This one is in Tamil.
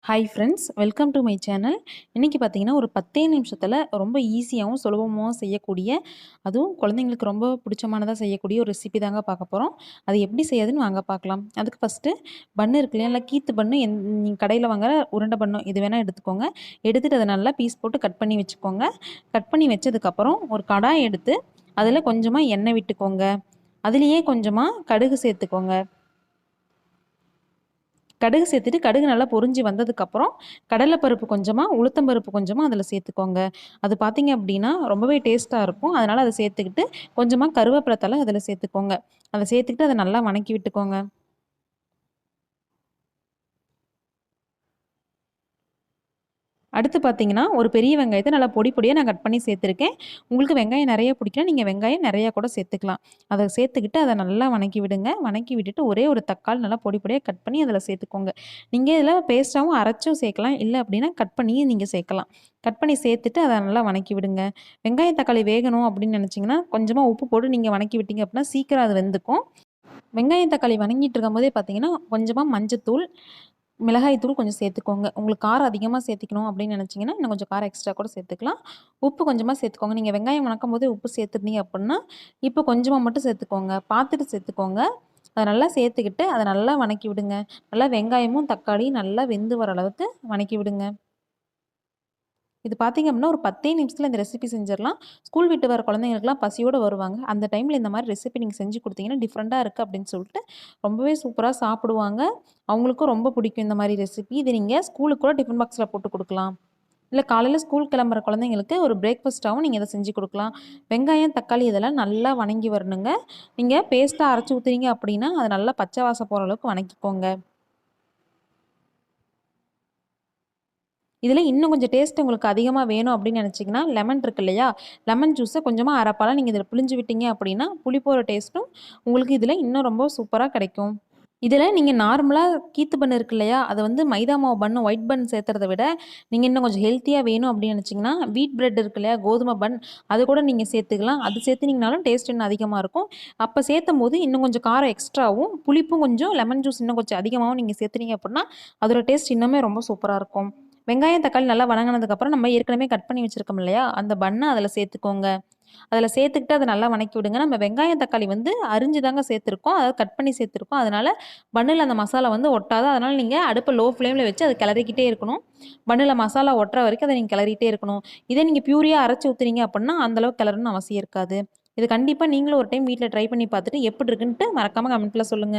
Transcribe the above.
Hi friends, welcome to my channel. இன்றைக்கி பார்த்தீங்கன்னா, ஒரு 10 நிமிஷத்தில் ரொம்ப ஈஸியாகவும் சுலபமாகவும் செய்யக்கூடிய, அதுவும் குழந்தைங்களுக்கு ரொம்ப பிடிச்சமானதா செய்யக்கூடிய ஒரு ரெசிபி தாங்க பார்க்க போகிறோம். அது எப்படி செய்யறதுன்னு வாங்க பார்க்கலாம். அதுக்கு ஃபஸ்ட்டு பன்னு இருக்கு இல்லையா, இல்லை கீத்து பன்னு நீங்க கடையில் வாங்குற உருண்டை பன்னு இது வேணால் எடுத்துக்கோங்க. எடுத்துகிட்டு அதை நல்லா பீஸ் போட்டு கட் பண்ணி வச்சுக்கோங்க. கட் பண்ணி வச்சதுக்கப்புறம் ஒரு கடாய் எடுத்து அதில் கொஞ்சமாக எண்ணெய் விட்டுக்கோங்க. அதுலேயே கொஞ்சமாக கடுகு சேர்த்துக்கோங்க. கடுகு சேர்த்துட்டு கடுகு நல்லா பொரிஞ்சு வந்ததுக்கப்புறம் கடலைப்பருப்பு கொஞ்சமாக, உளுத்தம்பருப்பு கொஞ்சமாக அதில் சேர்த்துக்கோங்க. அது பார்த்தீங்க அப்படின்னா ரொம்பவே டேஸ்ட்டாக இருக்கும். அதனால் அதை சேர்த்துக்கிட்டு கொஞ்சமாக கருவேப்பிலை தழை அதில் சேர்த்துக்கோங்க. அதை சேர்த்துக்கிட்டு அதை நல்லா வணக்கி விட்டுக்கோங்க. அடுத்து பார்த்தீங்கன்னா, ஒரு பெரிய வெங்காயத்த நல்லா பொடி பொடியா நான் கட் பண்ணி சேர்த்துருக்கேன். உங்களுக்கு வெங்காயம் நெறைய பிடிக்கும்னா, நீங்க வெங்காயம் நெறையா கூட சேர்த்துக்கலாம். அத சேர்த்துக்கிட்டு அத நல்லா வணக்கி விடுங்க. வணக்கி விட்டுட்டு ஒரே ஒரு தக்காளி நல்லா பொடி பொடியா கட் பண்ணி அதில சேர்த்துக்கோங்க. நீங்க இதில பேஸ்ட்டாவும் அரைச்சும் சேர்க்கலாம். இல்ல அப்டின்னா கட் பண்ணியும் நீங்க சேர்க்கலாம். கட் பண்ணி சேர்த்துட்டு அத நல்லா வணக்கி விடுங்க. வெங்காயம், தக்காளி வேகணும் அப்டின்னு நெனச்சீங்கன்னா, கொஞ்சமா உப்பு போட்டு நீங்க வணக்கி விட்டீங்க அப்டின்னா, சீக்கிரம் அது வெந்துக்கும். வெங்காயம், தக்காளி வணங்கிட்டு இருக்கும்போதே பார்த்தீங்கன்னா, கொஞ்சமா மஞ்சத்தூள், மிளகாய் தூள் கொஞ்சம் சேர்த்துக்கோங்க. உங்களுக்கு காரம் அதிகமா சேர்த்திக்கணும் அப்படின்னு நினச்சிங்கன்னா, இன்னும் கொஞ்சம் காரம் எக்ஸ்ட்ரா கூட சேர்த்துக்கலாம். உப்பு கொஞ்சமா சேர்த்துக்கோங்க. நீங்க வெங்காயம் வணக்கும்போதே உப்பு சேர்த்துருந்தீங்க அப்படின்னா, இப்போ கொஞ்சமா மட்டும் சேர்த்துக்கோங்க. பார்த்துட்டு சேர்த்துக்கோங்க. அத நல்லா சேர்த்துக்கிட்டு, அத நல்லா வணக்கி விடுங்க. நல்லா வெங்காயமும், தக்காளியும் நல்லா வெந்து வர அளவுக்கு வணக்கி விடுங்க. இது பார்த்தீங்க அப்படின்னா, ஒரு 10 நிமிஷத்துல இந்த ரெசிபி செஞ்சிரலாம். ஸ்கூல் விட்டு வர குழந்தைங்களுக்குலாம் பசியோட வருவாங்க. அந்த டைம்ல இந்த மாரி ரெசிபி நீங்க செஞ்சு குடுத்தீங்கன்னா, டிஃப்ரெண்ட்டா இருக்கு அப்படின்னு சொல்லிட்டு ரொம்பவே சூப்பரா சாப்பிடுவாங்க. அவங்களுக்கும் ரொம்ப பிடிக்கும் இந்த மாரி ரெசிபி. இது நீங்க ஸ்கூலுக்கு கூட டிஃபன் பாக்ஸ்ல போட்டு குடுக்கலாம். இல்ல காலையில ஸ்கூல் கிளம்புற குழந்தைங்களுக்கு ஒரு பிரேக்ஃபாஸ்ட்டாவும் நீங்க இத செஞ்சு குடுக்கலாம். வெங்காயம், தக்காளி இதெல்லாம் நல்லா வணங்கி வரணுங்க. நீங்க பேஸ்ட்டா அரைச்சு ஊத்துறீங்க அப்படின்னா, அது நல்லா பச்சை வாசம் போற அளவுக்கு வணக்கிக்கோங்க. இதில இன்னும் கொஞ்சம் டேஸ்ட் உங்களுக்கு அதிகமா வேணும் அப்படின்னு நினச்சிங்கன்னா, லெமன் இருக்கு இல்லையா? லெமன் ஜூஸ கொஞ்சமா 1/2 பழம் நீங்க இதில பிழிஞ்சு விட்டீங்க அப்படின்னா, புளிப்போட டேஸ்ட்டும் உங்களுக்கு இதில இன்னும் ரொம்ப சூப்பரா கிடைக்கும். இதில நீங்க நார்மலா கீத்து பன் இருக்கு இல்லையா? அத வந்து மைதா மாவு பன், ஒயிட் பன் சேர்த்துறத விட, நீங்க இன்னும் கொஞ்சம் ஹெல்த்தியா வேணும் அப்படின்னு நினச்சிங்கன்னா, வீட் பிரெட் இருக்கு இல்லையா? கோதுமை பன், அது கூட நீங்க சேர்த்துக்கலாம். அது சேர்த்துனீங்கனாலும் டேஸ்ட் இன்னும் அதிகமா இருக்கும். அப்ப சேர்த்தம்போது இன்னும் கொஞ்சம் காரம் எக்ஸ்ட்ராவும், புளிப்பும் கொஞ்சம் லெமன் ஜூஸ் இன்னும் கொஞ்சம் அதிகமாவும் நீங்க சேர்த்துனீங்க அப்படின்னா, அதோட டேஸ்ட் இன்னுமே ரொம்ப சூப்பரா இருக்கும். வெங்காயம், தக்காளி நல்லா வதங்குனதுக்கப்புறம், நம்ம ஏற்கனவே கட் பண்ணி வச்சிருக்கோம் இல்லையா? அந்த பன்ன அதில சேர்த்துக்கோங்க. அதில சேர்த்துக்கிட்டு அத நல்லா வணக்கி விடுங்க. நம்ம வெங்காயம், தக்காளி வந்து அரிஞ்சு தாங்க சேர்த்துருக்கோம். அதாவது கட் பண்ணி சேர்த்துருக்கோம். அதனால பன்னுல அந்த மசாலா வந்து ஒட்டாது. அதனால நீங்க அடுப்ப லோ ஃப்ளேம்ல வச்சு அத கிளறிக்கிட்டே இருக்கணும். பன்னுல மசாலா ஒட்டுற வரைக்கும் அத நீங்க கிளறிட்டே இருக்கணும். இதே நீங்க பியூரியா அரைச்சு ஊத்துனீங்க அப்புட்னா, அந்த அளவுக்கு கிளறணும்னு அவசியம் இருக்காது. இது கண்டிப்பா நீங்களும் ஒரு டைம் வீட்ல ட்ரை பண்ணி பார்த்துட்டு எப்படி இருக்குன்ட்டு மறக்காம கமெண்ட்ல சொல்லுங்க.